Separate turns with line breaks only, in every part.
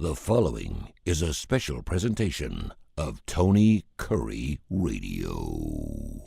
The following is a special presentation of Tony Kurre Radio.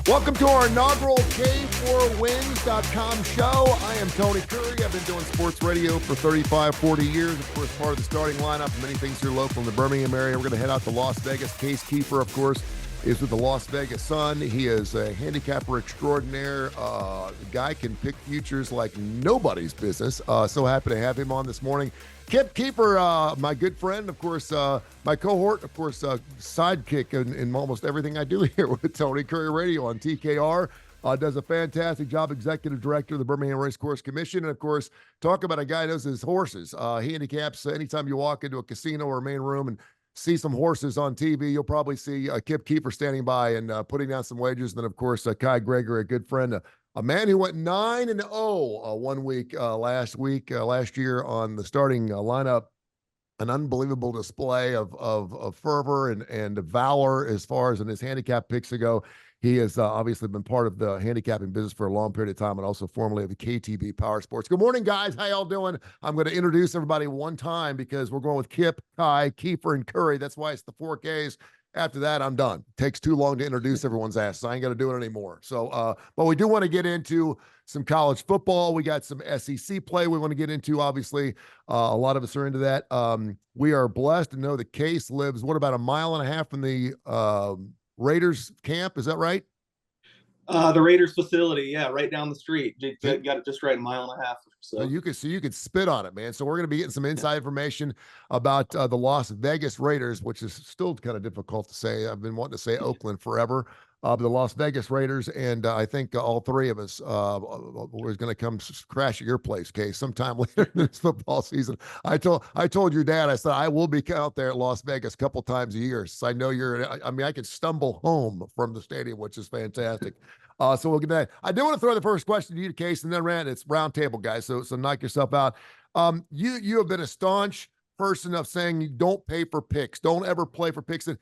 Welcome to our inaugural K4Wins.com show. I am Tony Kurre. I've been doing sports radio for 35, 40 years. Of course, part of the starting lineup. Many things here local in the Birmingham area. We're going to head out to Las Vegas. Case Keefer, of course, is with the Las Vegas Sun. He is a handicapper extraordinaire. The guy can pick futures like nobody's business. So happy to have him on this morning. Kip Keefer, my good friend, of course, my cohort, of course, sidekick in almost everything I do here with Tony Kurre Radio on TKR. Does a fantastic job, executive director of the Birmingham Racecourse Commission. And, of course, talk about a guy who knows his horses. He handicaps anytime you walk into a casino or main room and see some horses on TV, you'll probably see Kip Keefer standing by and putting down some wagers. And then, of course, Kai Gregory, a good friend, a man who went 9-0 1 week last year on the starting lineup. An unbelievable display of fervor and valor as far as in his handicap picks go. He has obviously been part of the handicapping business for a long period of time and also formerly of the KTB Power Sports. Good morning, guys. How y'all doing? I'm going to introduce everybody one time because we're going with Kip, Kai, Keefer, and Kurre. That's why it's the 4Ks. After that, I'm done. It takes too long to introduce everyone's ass, so I ain't going to do it anymore. So, but we do want to get into some college football. We got some SEC play we want to get into, obviously. A lot of us are into that. We are blessed to know that Case lives, what, about a mile and a half from the Raiders camp? Is that right?
The Raiders facility, yeah, right down the street. You got it just right, a mile and a half. So
you could spit on it, man. So we're going to be getting some inside information about the Las Vegas Raiders, which is still kind of difficult to say. I've been wanting to say Oakland forever. The Las Vegas Raiders, and I think all three of us was going to come crash at your place, Case, sometime later in this football season. I told your dad, I said, I will be out there at Las Vegas a couple times a year. So I know I could stumble home from the stadium, which is fantastic. So we'll get that. I do want to throw the first question to you, Case, and then it's round table, guys. So knock yourself out. You have been a staunch person of saying you don't pay for picks, don't ever play for picks, and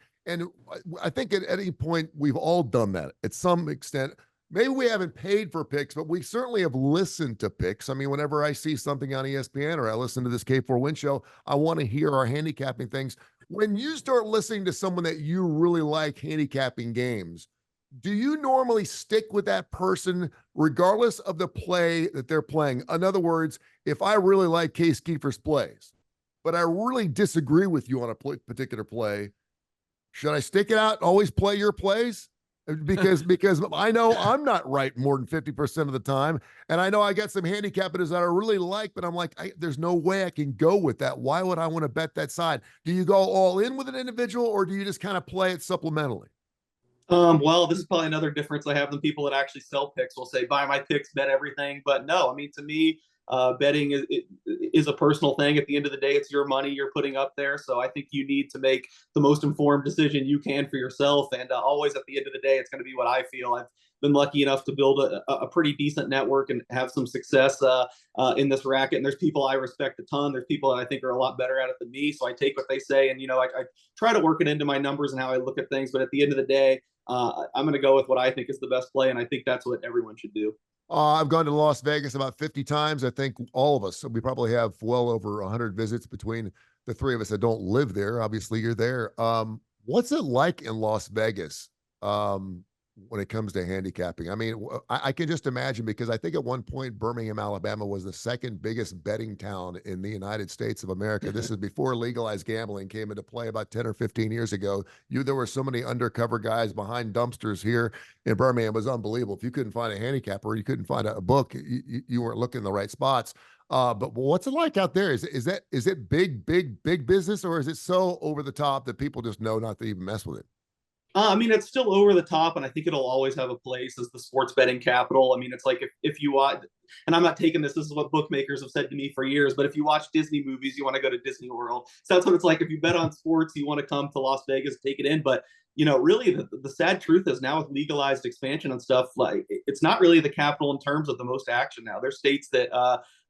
I think at any point we've all done that at some extent. Maybe we haven't paid for picks, but we certainly have listened to picks. I mean, whenever I see something on ESPN or I listen to this K4Win show, I want to hear our handicapping things. When you start listening to someone that you really like handicapping games, do you normally stick with that person regardless of the play that they're playing? In other words, if I really like Case Keefer's plays, but I really disagree with you on a particular play, should I stick it out, always play your plays? Because I know I'm not right more than 50% of the time, and I know I got some handicappers that I really like, but I'm like, there's no way I can go with that. Why would I want to bet that side? Do you go all in with an individual, or do you just kind of play it supplementally?
Well, this is probably another difference I have than people that actually sell picks will say, buy my picks, bet everything. But no, I mean, to me, betting is a personal thing. At the end of the day, it's your money you're putting up there. So I think you need to make the most informed decision you can for yourself. And always at the end of the day, it's going to be what I feel. I've been lucky enough to build a pretty decent network and have some success in this racket. And there's people I respect a ton. There's people that I think are a lot better at it than me. So I take what they say and, I try to work it into my numbers and how I look at things. But at the end of the day, I'm going to go with what I think is the best play. And I think that's what everyone should do.
I've gone to Las Vegas about 50 times. I think all of us, so we probably have well over 100 visits between the three of us that don't live there. Obviously, you're there. What's it like in Las Vegas when it comes to handicapping? I mean, I can just imagine, because I think at one point Birmingham, Alabama was the second biggest betting town in the United States of America. This is before legalized gambling came into play about 10 or 15 years ago. There were so many undercover guys behind dumpsters here in Birmingham. It was unbelievable. If you couldn't find a handicapper, you couldn't find a book, you weren't looking in the right spots. But what's it like out there? Is it big business, or is it so over the top that people just know not to even mess with it?
I mean, it's still over the top, and I think it'll always have a place as the sports betting capital. I mean, it's like if you watch, and I'm not taking this is what bookmakers have said to me for years, but if you watch Disney movies, you want to go to Disney World. So that's what it's like. If you bet on sports, you want to come to Las Vegas, take it in. But really the sad truth is now with legalized expansion and stuff, like it's not really the capital in terms of the most action now. There's states that,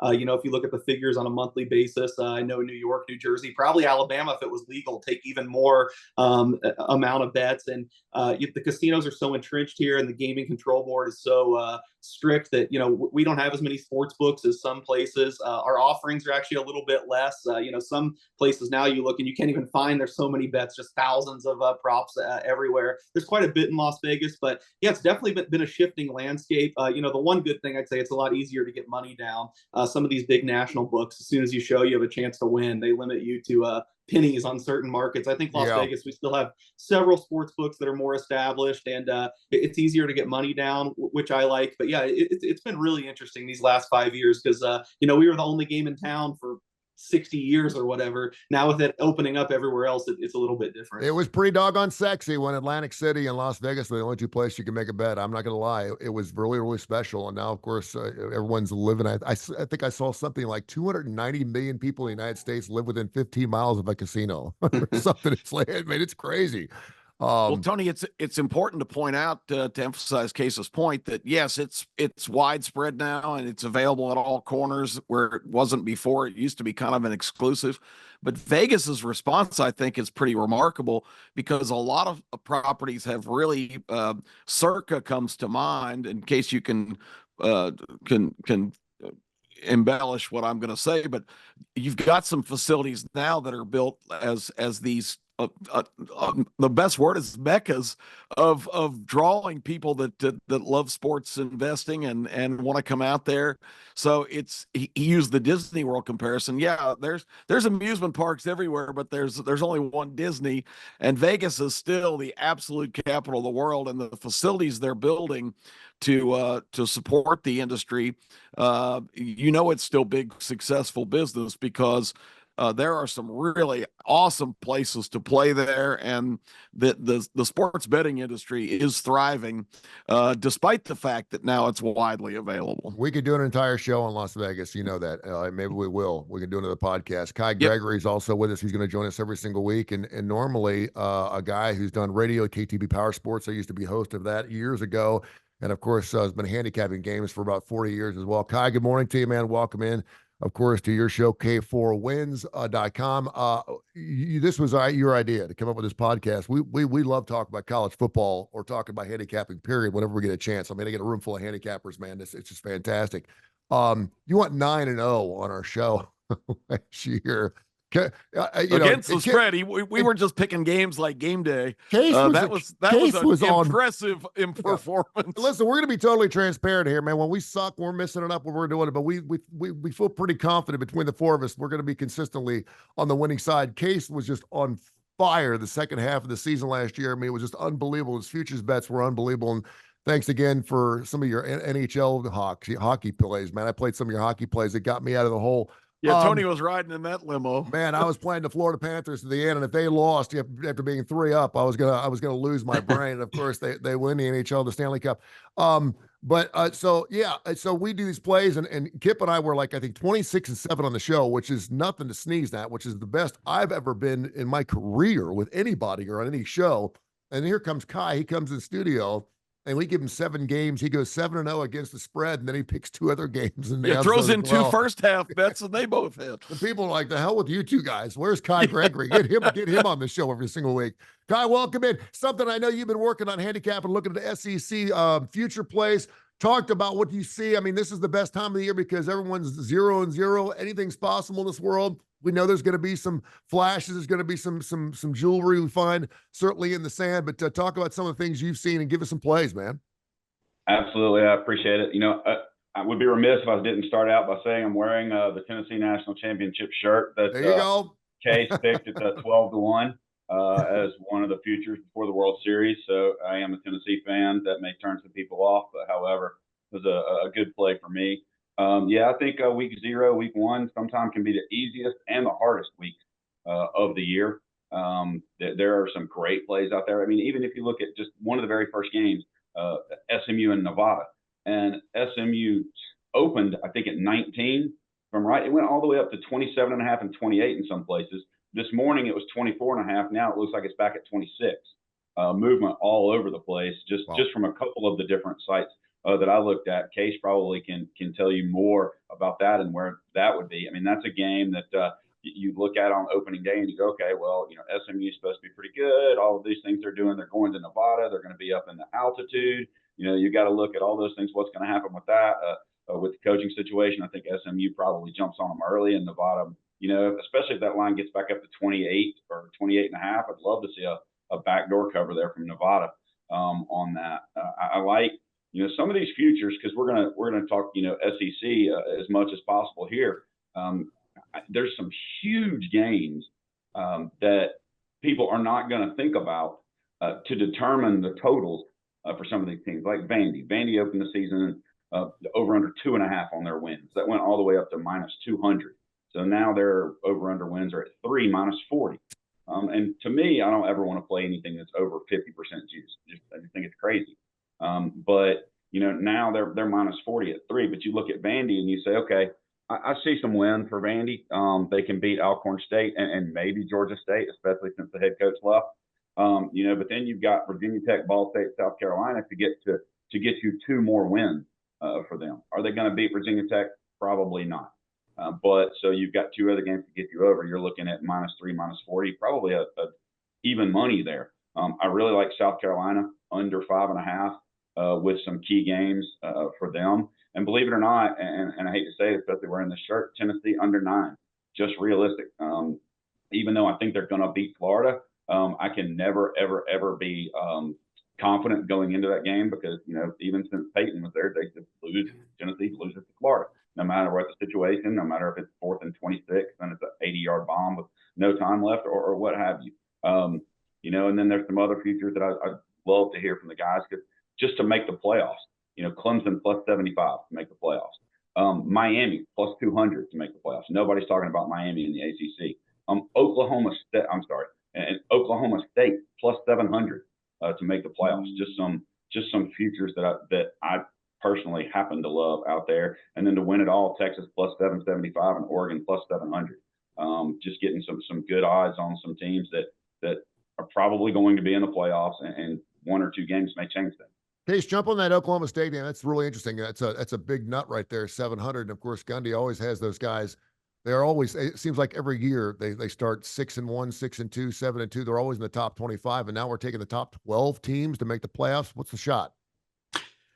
if you look at the figures on a monthly basis, I know New York, New Jersey, probably Alabama, if it was legal, take even more amount of bets. And the casinos are so entrenched here, and the gaming control board is so strict that, we don't have as many sports books as some places. Our offerings are actually a little bit less. Some places now you look and you can't even find, there's so many bets, just thousands of props everywhere. There's quite a bit in Las Vegas, but yeah, it's definitely been a shifting landscape. The one good thing I'd say, it's a lot easier to get money down. Some of these big national books, as soon as you show you have a chance to win, they limit you to pennies on certain markets. I think Las Vegas, we still have several sports books that are more established, and it's easier to get money down, which I like. But yeah, it's been really interesting these last 5 years because we were the only game in town for 60 years or whatever. Now with it opening up everywhere else, it's a little bit different.
It was pretty doggone sexy when Atlantic City and Las Vegas were the only two places you could make a bet. I'm not going to lie. It was really, really special. And now, of course, everyone's living. I think I saw something like 290 million people in the United States live within 15 miles of a casino or something. It's like, man, it's crazy.
Well, Tony, it's important to point out to emphasize Case's point that yes, it's widespread now and it's available at all corners where it wasn't before. It used to be kind of an exclusive, but Vegas's response, I think, is pretty remarkable because a lot of properties have really Circa comes to mind. In case you can embellish what I'm going to say, but you've got some facilities now that are built as these. The best word is meccas of drawing people that love sports investing and want to come out there. So he used the Disney World comparison. Yeah, there's amusement parks everywhere, but there's only one Disney, and Vegas is still the absolute capital of the world, and the facilities they're building to support the industry, it's still big successful business because there are some really awesome places to play there, and the sports betting industry is thriving, despite the fact that now it's widely available.
We could do an entire show on Las Vegas. You know that. Maybe we will. We can do another podcast. Kai Gregory is also with us. He's going to join us every single week. And normally, a guy who's done radio at KTB Power Sports. I used to be host of that years ago. And of course, has been handicapping games for about 40 years as well. Kai, good morning to you, man. Welcome in, of course, to your show, K4Wins.com. This was your idea to come up with this podcast. We love talking about college football or talking about handicapping, period, whenever we get a chance. I mean, I get a room full of handicappers, man. It's just fantastic. You went 9-0 on our show last year.
Against the spread, we were just picking games like game day.
That was an
impressive performance.
Listen, we're going to be totally transparent here, man. When we suck, we're missing it up when we're doing it, but we feel pretty confident between the four of us. We're going to be consistently on the winning side. Case was just on fire the second half of the season last year. I mean, it was just unbelievable. His futures bets were unbelievable. And thanks again for some of your NHL hockey plays, man. I played some of your hockey plays that got me out of the hole.
Yeah, Tony was riding in that limo.
Man, I was playing the Florida Panthers to the end, and if they lost after being 3-up, I was gonna lose my brain. And of course, they win the NHL, the Stanley Cup. So we do these plays, and Kip and I were like, I think 26-7 on the show, which is nothing to sneeze at, which is the best I've ever been in my career with anybody or on any show. And here comes Kai. He comes in the studio, and we give him 7 games. He goes 7-0 against the spread, and then he picks 2 other games. And
throws in 2 first-half bets, and they both hit.
The people are like, the hell with you two guys. Where's Kai Gregory? Get him on the show every single week. Kai, welcome in. Something I know you've been working on handicap and looking at the SEC future plays. Talked about what you see. I mean, this is the best time of the year because everyone's 0-0. Anything's possible in this world. We know there's going to be some flashes. There's going to be some jewelry we find certainly in the sand. But talk about some of the things you've seen and give us some plays, man.
Absolutely, I appreciate it. I would be remiss if I didn't start out by saying I'm wearing the Tennessee National Championship shirt. That
there you go.
Case picked at 12-1 as one of the futures before the World Series. So I am a Tennessee fan. That may turn some people off, but however, it was a good play for me. I think week 0, week 1, sometimes can be the easiest and the hardest week of the year. There are some great plays out there. I mean, even if you look at just one of the very first games, SMU and Nevada, and SMU opened, I think, at 19. If I'm right, it went all the way up to 27.5 and 28 in some places. This morning it was 24.5. Now it looks like it's back at 26. Movement all over the place, just from a couple of the different sites that I looked at. Case probably can tell you more about that and where that would be. I mean, that's a game that you look at on opening day and you go, okay, well, SMU is supposed to be pretty good. All of these things they're doing, they're going to Nevada. They're going to be up in the altitude. You got to look at all those things. What's going to happen with that? With the coaching situation, I think SMU probably jumps on them early, and Nevada, especially if that line gets back up to 28 or 28 and a half, I'd love to see a backdoor cover there from Nevada on that. I like, some of these futures, because we're gonna talk, SEC as much as possible here. There's some huge games that people are not going to think about to determine the totals for some of these teams, like Vandy. Vandy opened the season over under 2.5 on their wins. That went all the way up to -200. So now their over under wins are at 3, -40. And to me, I don't ever want to play anything that's over 50% juice. I just think it's crazy. But now they're -40 at 3. But you look at Vandy and you say, okay, I see some wins for Vandy. They can beat Alcorn State and maybe Georgia State, especially since the head coach left. But then you've got Virginia Tech, Ball State, South Carolina to get you 2 more wins for them. Are they going to beat Virginia Tech? Probably not. But so you've got 2 other games to get you over. You're looking at -3, -40, probably a even money there. I really like South Carolina under 5.5 with some key games for them. And believe it or not, and I hate to say it, especially wearing this shirt, Tennessee under 9, just realistic. Even though I think they're going to beat Florida, I can never, ever, ever be confident going into that game because, even since Peyton was there, they just lose. Tennessee loses to Florida, no matter what the situation, no matter if it's 4th and 26 and it's an 80-yard bomb with no time left or what have you. And then there's some other futures that I'd love to hear from the guys just to make the playoffs. Clemson +75 to make the playoffs. Miami +200 to make the playoffs. Nobody's talking about Miami in the ACC. Oklahoma State, and Oklahoma State +700 to make the playoffs. Just some futures that I personally happen to love out there. And then to win it all, Texas +775 and Oregon +700. Just getting some good odds on some teams that are probably going to be in the playoffs, and 1 or 2 games may change them.
Case, jump on that Oklahoma State game. That's really interesting. That's a big nut right there, 700. And of course, Gundy always has those guys. They're always, it seems like every year they start 6-1, 6-2, 7-2. They're always in the top 25. And now we're taking the top 12 teams to make the playoffs. What's the shot?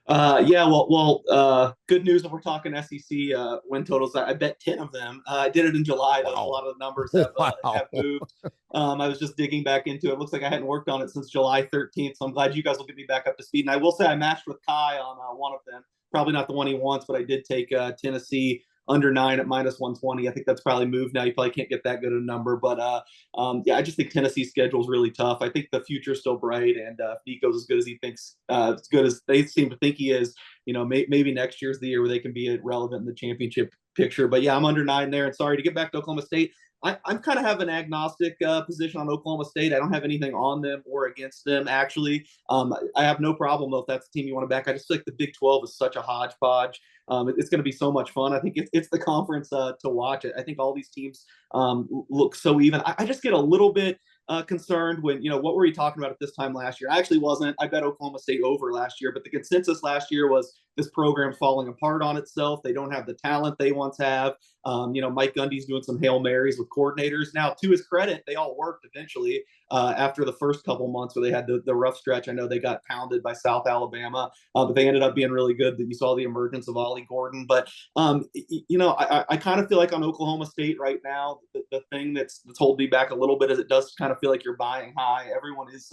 Good news if we're talking SEC win totals. I bet 10 of them. I did it in July. Wow. A lot of the numbers have moved. I was just digging back into it. It looks like I hadn't worked on it since July 13th, so I'm glad you guys will get me back up to speed. And I will say I matched with Kai on one of them. Probably not the one he wants, but I did take Tennessee under 9 at -120. I think that's probably moved now. You probably can't get that good a number, but I just think Tennessee's schedule is really tough. I think the future's still bright, and if Nico's as good as he thinks, as good as they seem to think he is, maybe next year's the year where they can be relevant in the championship picture. But yeah, I'm under 9 there. And sorry, to get back to Oklahoma State, I'm kind of have an agnostic position on Oklahoma State. I don't have anything on them or against them, actually. I have no problem though if that's the team you want to back. I just feel like the Big 12 is such a hodgepodge. It's going to be so much fun. I think it's the conference to watch it. I think all these teams look so even. I just get a little bit concerned when, what were we talking about at this time last year? I actually wasn't. I bet Oklahoma State over last year, but the consensus last year was this program's falling apart on itself. They don't have the talent they once have. Mike Gundy's doing some Hail Marys with coordinators. Now, to his credit, they all worked eventually after the first couple months where they had the rough stretch. I know they got pounded by South Alabama, but they ended up being really good. That you saw the emergence of Ollie Gordon. But, I kind of feel like on Oklahoma State right now, the thing that's holding me back a little bit is it does kind of feel like you're buying high. Everyone is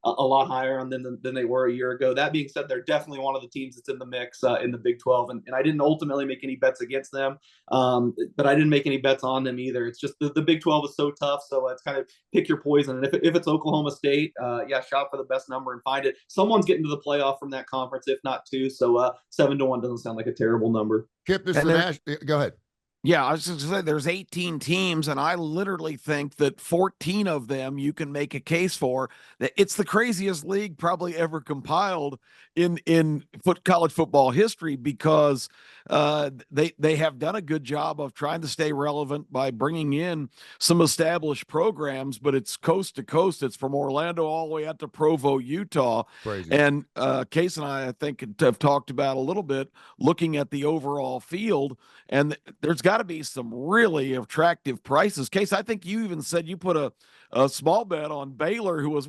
a lot higher on them than they were a year ago. That being said, they're definitely one of the teams that's in the mix in the Big 12. And I didn't ultimately make any bets against them, but I didn't make any bets on them either. It's just the Big 12 is so tough. So it's kind of pick your poison. And if it's Oklahoma State, shop for the best number and find it. Someone's getting to the playoff from that conference, if not 2. So 7-1 doesn't sound like a terrible number.
Kip, this is go ahead.
Yeah, I was just going to say there's 18 teams, and I literally think that 14 of them you can make a case for. It's the craziest league probably ever compiled in college football history because they have done a good job of trying to stay relevant by bringing in some established programs, but it's coast to coast. It's from Orlando all the way out to Provo, Utah.
Crazy.
And Case and I think, have talked about a little bit looking at the overall field, and there's got to be some really attractive prices. Case, I think you even said you put a small bet on Baylor, who was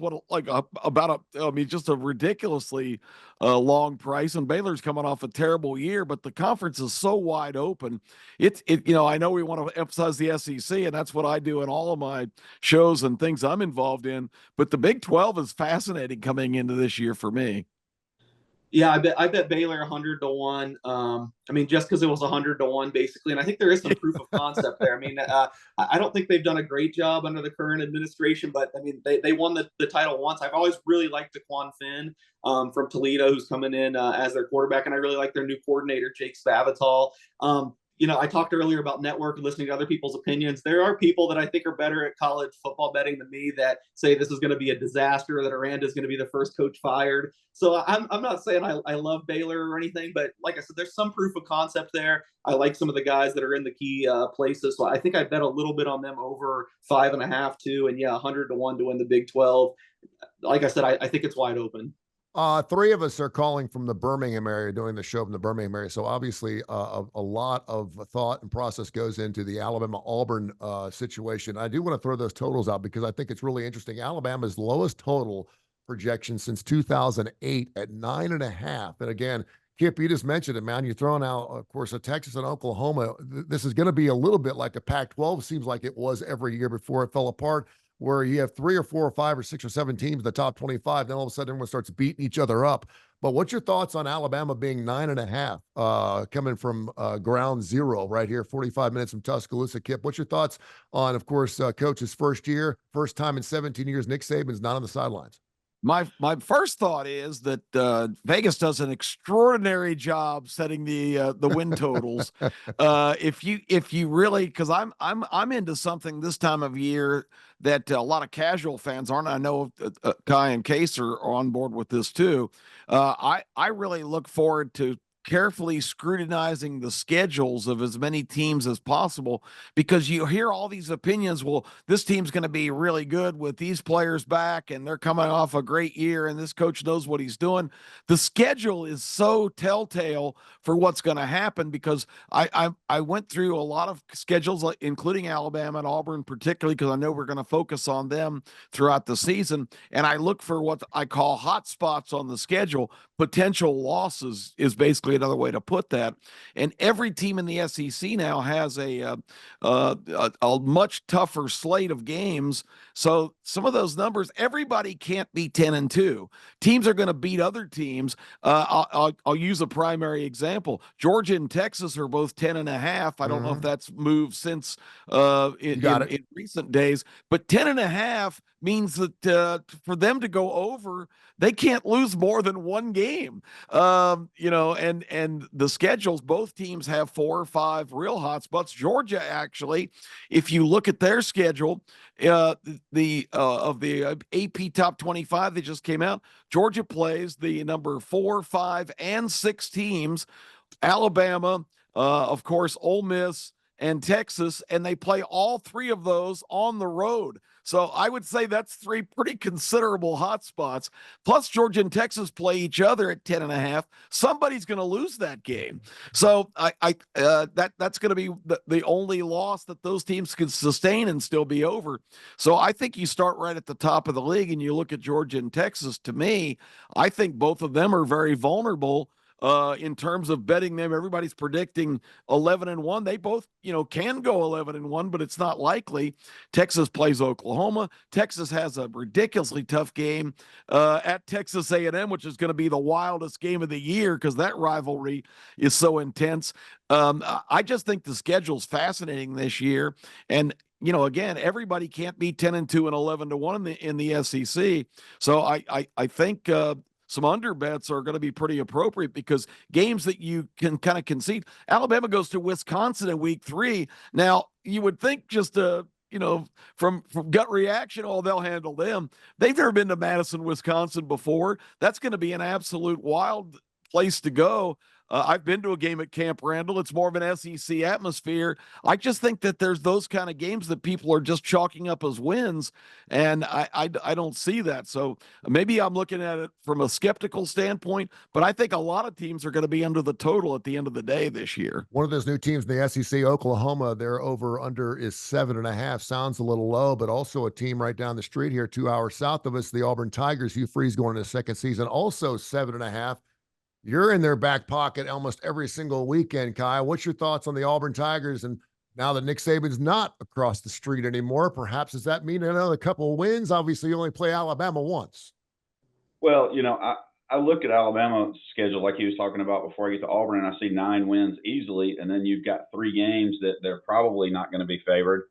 just a ridiculously long price, and Baylor's coming off a terrible year, but the conference is so wide open. I know we want to emphasize the SEC, and that's what I do in all of my shows and things I'm involved in, but the Big 12 is fascinating coming into this year for me.
Yeah, I bet Baylor 100 to 1. Just because it was 100 to 1 basically, and I think there is some proof of concept there. I don't think they've done a great job under the current administration, but they won the title once. I've always really liked DeQuan Finn from Toledo, who's coming in as their quarterback, and I really like their new coordinator, Jake Spavital. I talked earlier about network and listening to other people's opinions. There are people that I think are better at college football betting than me that say this is going to be a disaster, that Aranda is going to be the first coach fired. So I'm not saying I love Baylor or anything, but like I said, there's some proof of concept there. I like some of the guys that are in the key places. So I think I bet a little bit on them over 5.5 too. And 100 to 1 to win the Big 12. Like I said, I think it's wide open.
Three of us are calling from the Birmingham area, doing the show from the Birmingham area. So obviously a lot of thought and process goes into the Alabama-Auburn situation. I do want to throw those totals out because I think it's really interesting. Alabama's lowest total projection since 2008 at 9.5. And again, Kip, you just mentioned it, man. You're throwing out, of course, a Texas and Oklahoma. This is going to be a little bit like a Pac-12. Seems like it was every year before it fell apart, where you have 3 or 4 or 5 or 6 or 7 teams in the top 25, then all of a sudden everyone starts beating each other up. But what's your thoughts on Alabama being 9.5, coming from ground zero right here, 45 minutes from Tuscaloosa? Kip, what's your thoughts on, of course, Coach's first year, first time in 17 years, Nick Saban's not on the sidelines?
My first thought is that Vegas does an extraordinary job setting the win totals. If you really, because I'm into something this time of year that a lot of casual fans aren't. I know Kai and Case are on board with this too. I really look forward to carefully scrutinizing the schedules of as many teams as possible, because you hear all these opinions. Well, this team's going to be really good with these players back, and they're coming off a great year, and this coach knows what he's doing. The schedule is so telltale for what's going to happen, because I went through a lot of schedules, including Alabama and Auburn, particularly because I know we're going to focus on them throughout the season, and I look for what I call hot spots on the schedule. Potential losses is basically another way to put that. And every team in the SEC now has a much tougher slate of games. So some of those numbers, everybody can't be 10-2. Teams are going to beat other teams. I'll use a primary example. Georgia and Texas are both 10.5. I don't know if that's moved since in recent days, but 10.5 means that for them to go over, they can't lose more than one game. And the schedules, both teams have 4 or 5 real hot spots. Georgia, actually, if you look at their schedule, of the AP top 25 that just came out, Georgia plays the number 4, 5, and 6 teams. Alabama, of course, Ole Miss, and Texas, and they play all 3 of those on the road. So I would say that's 3 pretty considerable hotspots. Plus, Georgia and Texas play each other at 10.5. Somebody's going to lose that game. So that's going to be the only loss that those teams can sustain and still be over. So I think you start right at the top of the league and you look at Georgia and Texas. To me, I think both of them are very vulnerable in terms of betting them. Everybody's predicting 11-1. They both, can go 11-1, but it's not likely. Texas plays Oklahoma. Texas has a ridiculously tough game at Texas A&M, which is going to be the wildest game of the year because that rivalry is so intense. I just think the schedule's fascinating this year. And again, everybody can't be 10-2 and 11-1 in the SEC. So I think some under bets are going to be pretty appropriate, because games that you can kind of concede. Alabama goes to Wisconsin in week 3. Now, you would think just from gut reaction, they'll handle them. They've never been to Madison, Wisconsin before. That's going to be an absolute wild place to go. I've been to a game at Camp Randall. It's more of an SEC atmosphere. I just think that there's those kind of games that people are just chalking up as wins, and I don't see that. So maybe I'm looking at it from a skeptical standpoint, but I think a lot of teams are going to be under the total at the end of the day this year.
One of those new teams in the SEC, Oklahoma, their over/under is 7.5. Sounds a little low, but also a team right down the street here, 2 hours south of us, the Auburn Tigers. Hugh Freeze going into the second season, also 7.5. You're in their back pocket almost every single weekend, Kai. What's your thoughts on the Auburn Tigers? And now that Nick Saban's not across the street anymore, perhaps does that mean another couple of wins? Obviously, you only play Alabama once.
Well, I look at Alabama's schedule like he was talking about before I get to Auburn, and I see 9 wins easily, and then you've got 3 games that they're probably not going to be favored.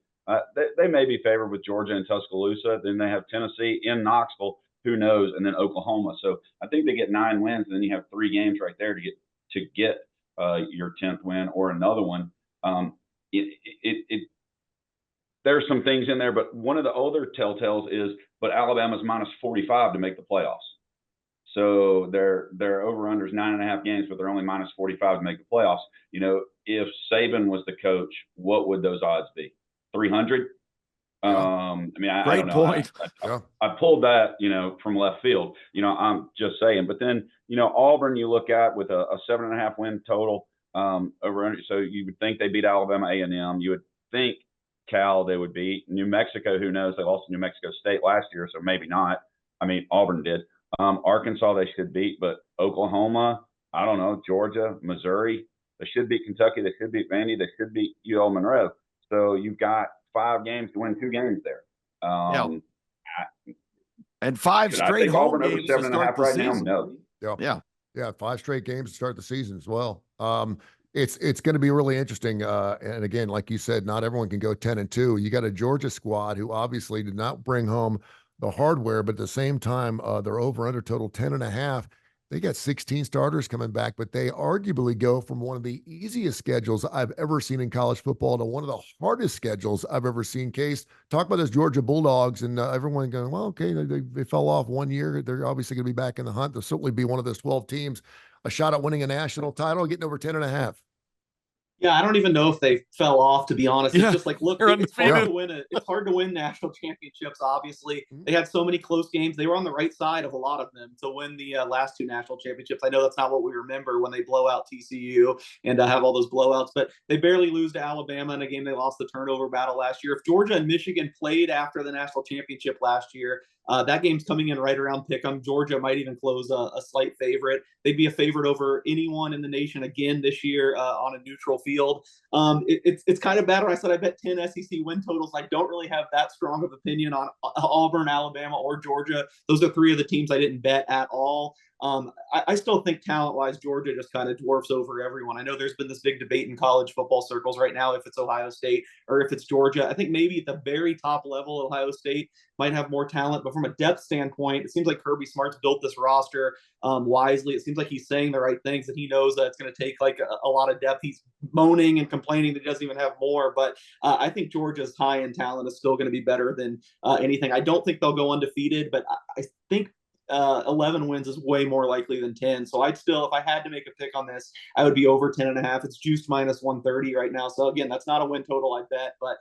They may be favored with Georgia and Tuscaloosa. Then they have Tennessee in Knoxville. Who knows? And then Oklahoma. So I think they get 9 wins, and then you have 3 games right there to get your 10th win or another one. There's some things in there, but one of the older telltales is, but Alabama's minus 45 to make the playoffs. So their over/under is 9.5 games, but they're only minus 45 to make the playoffs. If Saban was the coach, what would those odds be? 300? I
Great
don't know.
point.
I pulled that, from left field. I'm just saying. But then, Auburn, you look at with a 7.5 win total over. So you would think they beat Alabama, A&M. You would think Cal they would beat. New Mexico, who knows? They lost to New Mexico State last year, so maybe not. Auburn did. Arkansas they should beat, but Oklahoma, I don't know. Georgia, Missouri, they should beat Kentucky. They should beat Vandy. They should beat UL Monroe. So you've got 5 games to win 2 games there.
And 5 straight home games to start the season.
No.
Yeah, 5 straight games to start the season as well. It's going to be really interesting. And again, like you said, not everyone can go 10-2. You got a Georgia squad who obviously did not bring home the hardware, but at the same time, they're over/under total 10.5. They got 16 starters coming back, but they arguably go from one of the easiest schedules I've ever seen in college football to one of the hardest schedules I've ever seen. Case, talk about those Georgia Bulldogs, and everyone going, well, okay, they fell off one year. They're obviously going to be back in the hunt. They'll certainly be one of those 12 teams, a shot at winning a national title, getting over 10.5.
Yeah, I don't even know if they fell off, to be honest. It's just like, look, it's hard to win national championships, obviously. They had so many close games. They were on the right side of a lot of them to win the last 2 national championships. I know that's not what we remember when they blow out TCU and have all those blowouts, but they barely lose to Alabama in a game they lost the turnover battle last year. If Georgia and Michigan played after the national championship last year, that game's coming in right around pick'em. Georgia might even close a slight favorite. They'd be a favorite over anyone in the nation again this year on a neutral field. It's kind of bad when I said I bet 10 SEC win totals. I don't really have that strong of opinion on Auburn, Alabama, or Georgia. Those are 3 of the teams I didn't bet at all. I still think talent-wise, Georgia just kind of dwarfs over everyone. I know there's been this big debate in college football circles right now if it's Ohio State or if it's Georgia. I think maybe at the very top level, Ohio State might have more talent, but from a depth standpoint, it seems like Kirby Smart's built this roster wisely. It seems like he's saying the right things, that he knows that it's going to take like a lot of depth. He's moaning and complaining that he doesn't even have more, but I think Georgia's high in talent is still going to be better than anything. I don't think they'll go undefeated, but I think 11 wins is way more likely than 10. So I'd still, if I had to make a pick on this, I would be over 10.5. It's juiced minus 130 right now. So again, that's not a win total, I bet, but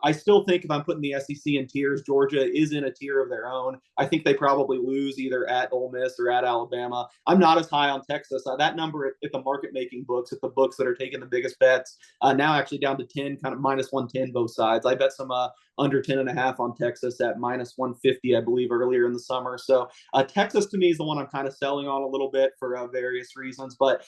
I still think if I'm putting the SEC in tiers, Georgia is in a tier of their own. I think they probably lose either at Ole Miss or at Alabama. I'm not as high on Texas. That number at the market making books, at the books that are taking the biggest bets, now actually down to 10, kind of minus 110 both sides. I bet some under 10.5 on Texas at minus 150, I believe, earlier in the summer. So Texas to me is the one I'm kind of selling on a little bit for various reasons, but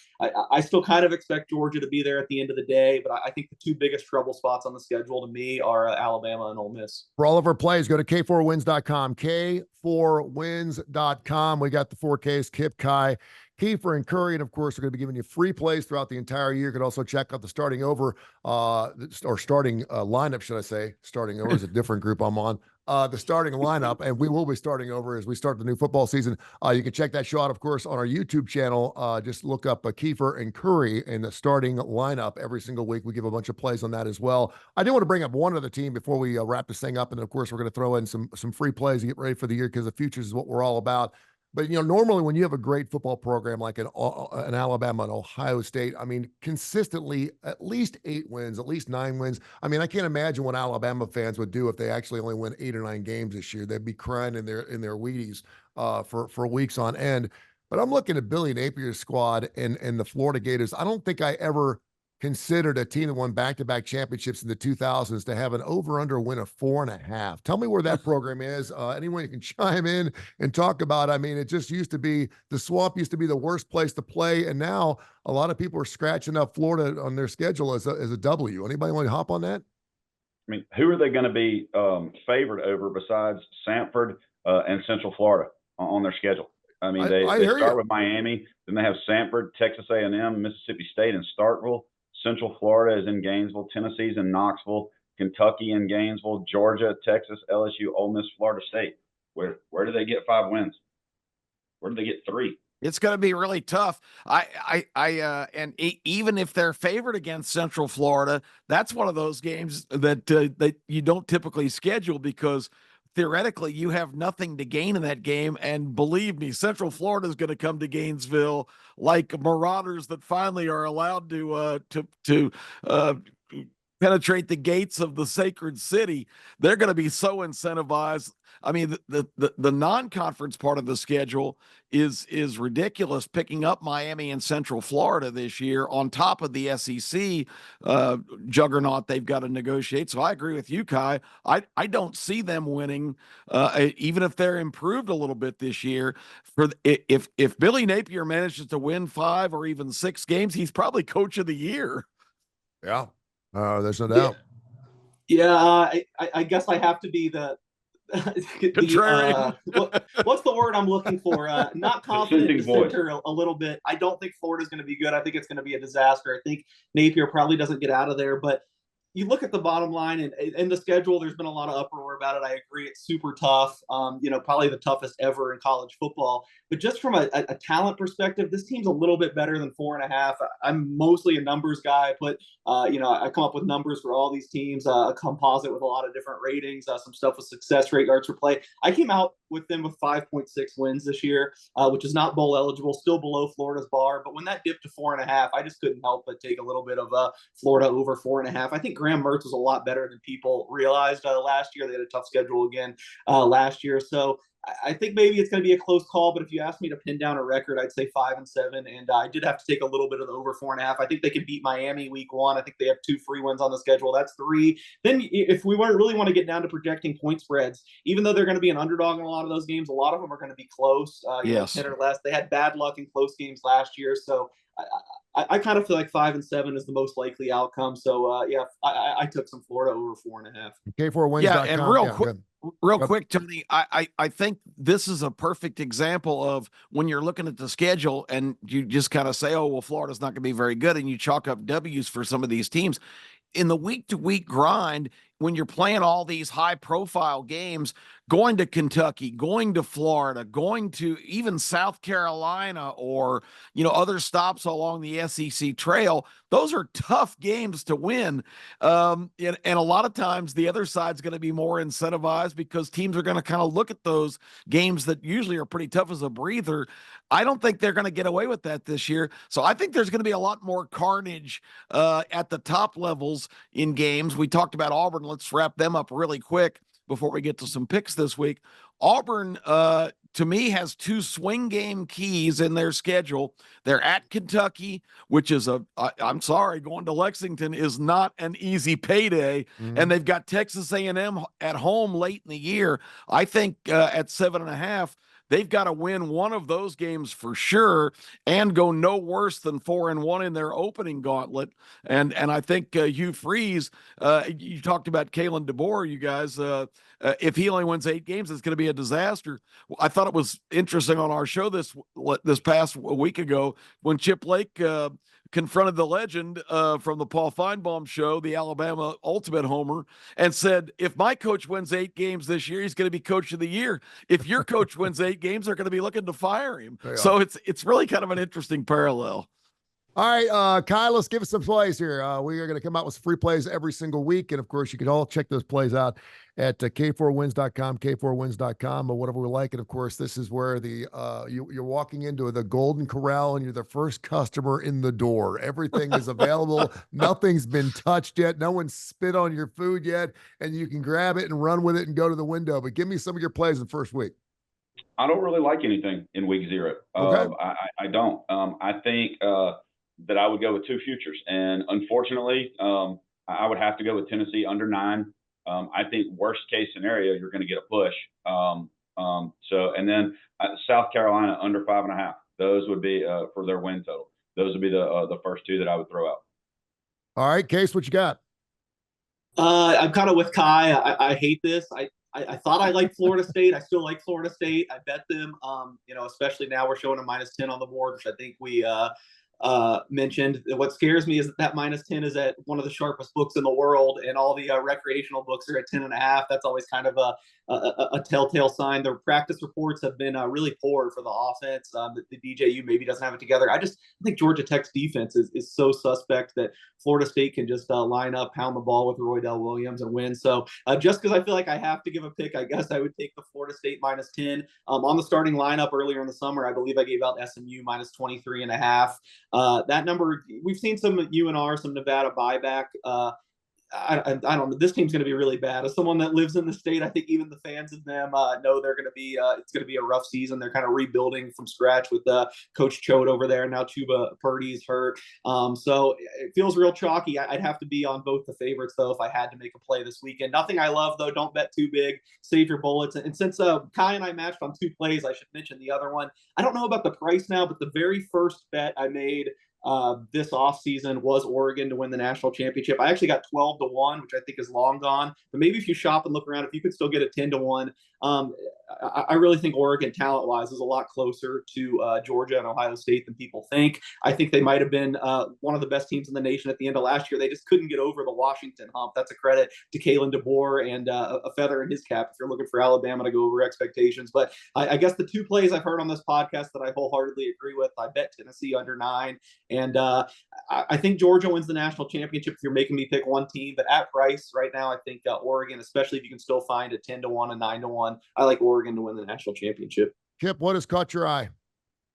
I still kind of expect Georgia to be there at the end of the day. But I think the 2 biggest trouble spots on the schedule to me are Alabama and Ole Miss.
For all of our plays, go to K4Wins.com, K4Wins.com. We got the 4Ks, Kip, Kai, Kiefer, and Kurre. And of course, we're going to be giving you free plays throughout the entire year. You can also check out the starting over, or starting lineup, should I say. Starting over is a different group I'm on. The starting lineup, and we will be starting over as we start the new football season. You can check that show out, of course, on our YouTube channel. Just look up Kiefer and Kurre in the starting lineup every single week. We give a bunch of plays on that as well. I do want to bring up one other team before we wrap this thing up, and then, of course, we're going to throw in some free plays to get ready for the year because the futures is what we're all about. But normally when you have a great football program like an Alabama and Ohio State, I mean, consistently at least 8 wins, at least 9 wins. I mean, I can't imagine what Alabama fans would do if they actually only win 8 or 9 games this year. They'd be crying in their Wheaties for weeks on end. But I'm looking at Billy Napier's squad and the Florida Gators. I don't think I ever considered a team that won back-to-back championships in the 2000s to have an over-under win of 4.5. Tell me where that program is. Anyone you can chime in and talk about. I mean, it just used to be the Swamp used to be the worst place to play, and now a lot of people are scratching up Florida on their schedule as a W. Anybody want to hop on that?
I mean, who are they going to be favored over besides Samford and Central Florida on their schedule? I mean, they start with Miami, then they have Samford, Texas A&M, Mississippi State, and Starkville. Central Florida is in Gainesville, Tennessee's in Knoxville, Kentucky in Gainesville, Georgia, Texas, LSU, Ole Miss, Florida State. Where do they get 5 wins? Where do they get 3?
It's going to be really tough. Even if they're favored against Central Florida, that's one of those games that you don't typically schedule because theoretically you have nothing to gain in that game. And believe me, Central Florida is going to come to Gainesville like marauders that finally are allowed to penetrate the gates of the sacred city. They're going to be so incentivized. I mean, the non-conference part of the schedule is ridiculous, picking up Miami and Central Florida this year on top of the SEC juggernaut they've got to negotiate. So I agree with you, Kai. I don't see them winning, even if they're improved a little bit this year. If Billy Napier manages to win 5 or even 6 games, he's probably coach of the year.
Yeah, there's no doubt.
Yeah, I guess I have to be the
contrarian.
What's the word I'm looking for? Not confident, dissenter a little bit. I don't think Florida's going to be good. I think it's going to be a disaster. I think Napier probably doesn't get out of there, but you look at the bottom line and in the schedule, there's been a lot of uproar about it. I agree. It's super tough. Probably the toughest ever in college football, but just from a talent perspective, this team's a little bit better than 4.5. I'm mostly a numbers guy, but I come up with numbers for all these teams, a composite with a lot of different ratings, some stuff with success rate, yards per play. I came out with them with 5.6 wins this year, which is not bowl eligible, still below Florida's bar. But when that dipped to 4.5, I just couldn't help but take a little bit of Florida over 4.5. I think Graham Mertz was a lot better than people realized last year. They had a tough schedule again last year. So I think maybe it's going to be a close call, but if you ask me to pin down a record, I'd say 5-7. And I did have to take a little bit of the over 4.5. I think they can beat Miami week 1. I think they have 2 free wins on the schedule. That's 3. Then if we really want to get down to projecting point spreads, even though they're going to be an underdog in a lot of those games, a lot of them are going to be close,
yes.
10 or less. They had bad luck in close games last year. So I kind of feel like 5-7 is the most likely outcome. So I took some Florida over 4.5.
K4Wins.com.
Yeah, and real quick, Tony, I think this is a perfect example of when you're looking at the schedule and you just kind of say, oh, well, Florida's not going to be very good, and you chalk up W's for some of these teams. In the week-to-week grind, when you're playing all these high-profile games, going to Kentucky, going to Florida, going to even South Carolina or, other stops along the SEC trail, those are tough games to win. And a lot of times the other side's going to be more incentivized because teams are going to kind of look at those games that usually are pretty tough as a breather. I don't think they're going to get away with that this year. So I think there's going to be a lot more carnage at the top levels in games. We talked about Auburn. Let's wrap them up really quick before we get to some picks this week. Auburn, to me, has 2 swing game keys in their schedule. They're at Kentucky, which is I'm sorry, going to Lexington is not an easy payday. Mm-hmm. And they've got Texas A&M at home late in the year. I think at 7.5, they've got to win one of those games for sure and go no worse than 4-1 in their opening gauntlet. And I think Hugh Freeze, you talked about Kalen DeBoer, you guys, if he only wins 8 games, it's going to be a disaster. I thought it was interesting on our show this past week ago when Chip Lake confronted the legend from the Paul Feinbaum show, the Alabama Ultimate Homer, and said, if my coach wins 8 games this year, he's going to be coach of the year. If your coach wins 8 games, they're going to be looking to fire him. So it's really kind of an interesting parallel.
All right, Kai, let's give us some plays here. We are going to come out with some free plays every single week. And of course, you can all check those plays out at K4Wins.com, K4Wins.com, or whatever we like. And of course, this is where you're walking into the Golden Corral and you're the first customer in the door. Everything is available. Nothing's been touched yet. No one's spit on your food yet. And you can grab it and run with it and go to the window. But give me some of your plays in the first week.
I don't really like anything in week 0.
Okay.
I don't. I think that I would go with 2 futures. And unfortunately, I would have to go with Tennessee under 9. I think worst case scenario, you're going to get a push. And then South Carolina under 5.5. Those would be for their win total. Those would be the first 2 that I would throw out.
All right, Case, what you got?
I'm kind of with Kai. I hate this. I thought I liked Florida State. I still like Florida State. I bet them. Especially now we're showing a -10 on the board, which I think we mentioned. What scares me is that -10 is at one of the sharpest books in the world, and all the recreational books are at 10.5. That's always kind of a telltale sign. The practice reports have been really poor for the offense. The DJU maybe doesn't have it together. I think Georgia Tech's defense is so suspect that Florida State can just line up, pound the ball with Roydell Williams and win. So just because I feel like I have to give a pick, I guess I would take the Florida State -10. On the starting lineup earlier in the summer, I believe I gave out SMU -23.5. That number, we've seen some UNR, some Nevada buyback. I don't know. This team's going to be really bad. As someone that lives in the state, I think even the fans of them know they're going to be. It's going to be a rough season. They're kind of rebuilding from scratch with Coach Choate over there. Now Chuba Purdy's hurt, so it feels real chalky. I'd have to be on both the favorites though if I had to make a play this weekend. Nothing I love though. Don't bet too big. Save your bullets. And since Kai and I matched on 2 plays, I should mention the other one. I don't know about the price now, but the very first bet I made this offseason was Oregon to win the national championship. I actually got 12-1, which I think is long gone. But maybe if you shop and look around, if you could still get a 10-1, I really think Oregon, talent-wise, is a lot closer to Georgia and Ohio State than people think. I think they might have been one of the best teams in the nation at the end of last year. They just couldn't get over the Washington hump. That's a credit to Kalen DeBoer and a feather in his cap if you're looking for Alabama to go over expectations. But I guess the 2 plays I've heard on this podcast that I wholeheartedly agree with, I bet Tennessee under 9. And I think Georgia wins the national championship if you're making me pick one team. But at price right now, I think Oregon, especially if you can still find a 10-1, a 9-1, I like Oregon to win the national championship.
Kip, what has caught your eye?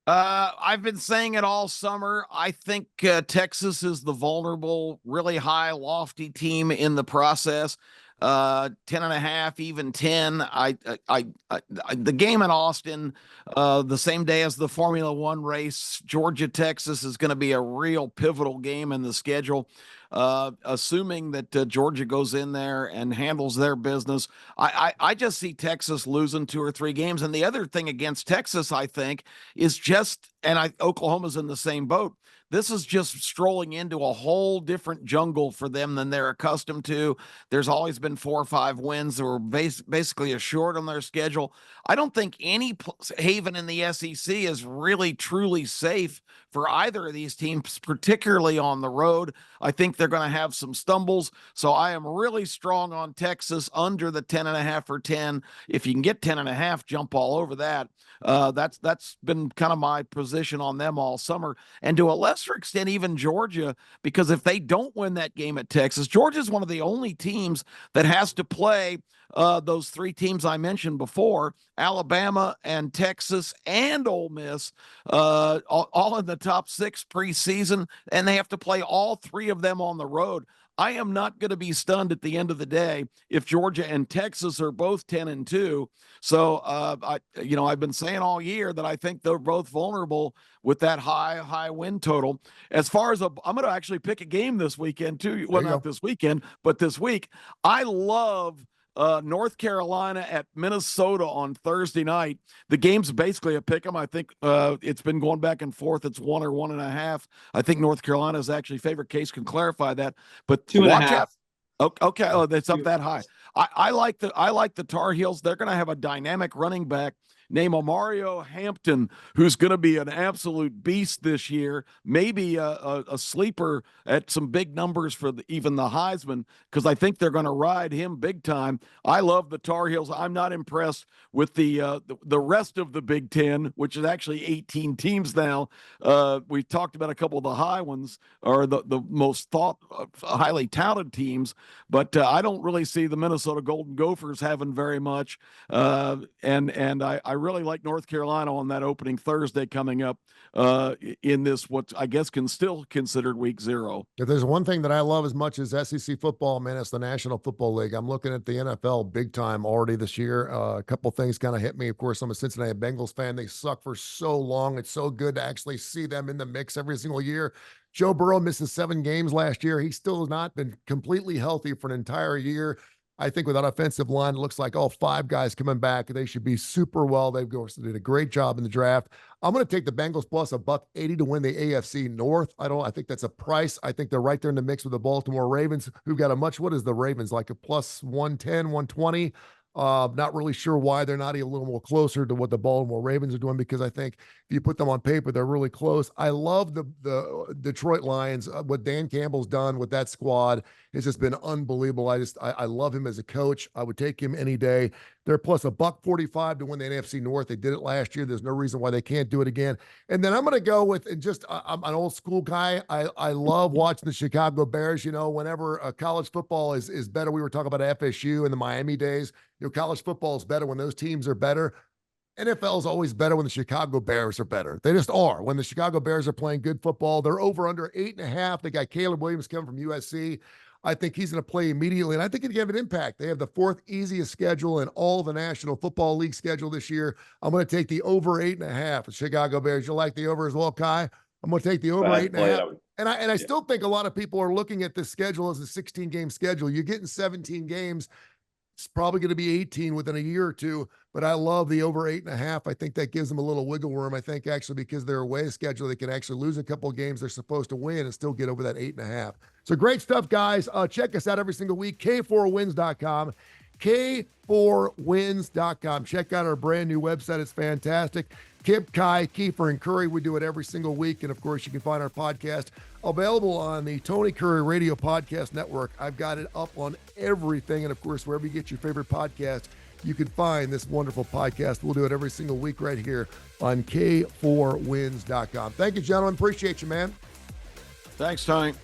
I've been saying it all summer. I think Texas is the vulnerable, really high, lofty team in the process. 10.5, even 10. The game in Austin, the same day as the Formula One race, Georgia, Texas is going to be a real pivotal game in the schedule. Assuming that Georgia goes in there and handles their business, I just see Texas losing 2 or 3 games. And the other thing against Texas, I think, is Oklahoma's in the same boat. This is just strolling into a whole different jungle for them than they're accustomed to. There's always been 4 or 5 wins that were basically assured on their schedule. I don't think any haven in the SEC is really truly safe for either of these teams, particularly on the road. I think they're going to have some stumbles. So I am really strong on Texas under the 10.5 or 10. If you can get 10.5, jump all over that. That's been kind of my position on them all summer. And to a lesser extent, even Georgia, because if they don't win that game at Texas, Georgia's one of the only teams that has to play those 3 teams I mentioned before, Alabama and Texas and Ole Miss, all in the top 6 preseason, and they have to play all 3 of them on the road. I am not going to be stunned at the end of the day if Georgia and Texas are both 10-2. So, I've been saying all year that I think they're both vulnerable with that high win total. As far as I'm going to actually pick a game this weekend too. Well, not this weekend, but this week. I love North Carolina at Minnesota on Thursday night. The game's basically a pick 'em. I think it's been going back and forth. It's 1 or 1.5. I think North Carolina is actually favorite. Case can clarify that, but
2.5.
Okay. Oh, that's up that high. I like the Tar Heels. They're going to have a dynamic running back name a Mario Hampton, who's going to be an absolute beast this year, maybe a sleeper at some big numbers for even the Heisman, because I think they're going to ride him big time. I love the Tar Heels. I'm not impressed with the rest of the Big Ten, which is actually 18 teams now. We talked about a couple of the high ones, or the most highly touted teams, but I don't really see the Minnesota Golden Gophers having very much. And I really like North Carolina on that opening Thursday coming up in this, what I guess can still considered week 0.
If there's one thing that I love as much as SEC football, man, it's the National Football League. I'm looking at the NFL big time already this year. A couple things kind of hit me. Of course, I'm a Cincinnati Bengals fan. They suck for so long. It's so good to actually see them in the mix every single year. Joe Burrow misses 7 games last year. He still has not been completely healthy for an entire year. I think with that offensive line, it looks like all 5 guys coming back. They should be super well. They did a great job in the draft. I'm going to take the Bengals plus $180 to win the AFC North. I think that's a price. I think they're right there in the mix with the Baltimore Ravens, who've got what is the Ravens, like a plus 110, 120? Not really sure why they're not a little more closer to what the Baltimore Ravens are doing, because I think if you put them on paper, they're really close. I love the Detroit Lions. What Dan Campbell's done with that squad has just been unbelievable. I love him as a coach. I would take him any day. They're plus $145 to win the NFC North. They did it last year. There's no reason why they can't do it again. And then I'm going to go with, and just I'm an old school guy. I love watching the Chicago Bears. Whenever college football is better, we were talking about FSU in the Miami days. College football is better when those teams are better. NFL is always better when the Chicago Bears are better. They just are. When the Chicago Bears are playing good football, they're over under 8.5. They got Caleb Williams coming from USC. I think he's going to play immediately, and I think he can have an impact. They have the 4th easiest schedule in all the National Football League schedule this year. I'm going to take the over 8.5 for Chicago Bears. You like the over as well, Kai? I'm going to take the over 8.5. And I still think a lot of people are looking at this schedule as a 16-game schedule. You're getting 17 games. It's probably going to be 18 within a year or two, but I love the over 8.5. I think that gives them a little wiggle room. I think actually because they're away schedule, they can actually lose a couple of games they're supposed to win and still get over that 8.5. So great stuff, guys. Check us out every single week. K4Wins.com. K4Wins.com. Check out our brand new website. It's fantastic. Kip, Kai, Kiefer, and Kurre. We do it every single week. And of course, you can find our podcast available on the Tony Kurre Radio Podcast Network. I've got it up on everything. And of course, wherever you get your favorite podcast, you can find this wonderful podcast. We'll do it every single week right here on K4Wins.com. Thank you, gentlemen. Appreciate you, man.
Thanks, Tony.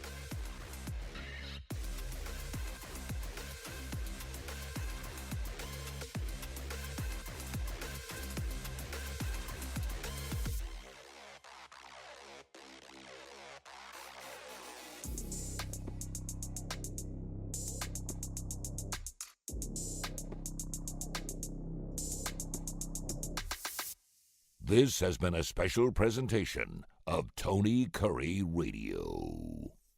This has been a special presentation of Tony Kurre Radio.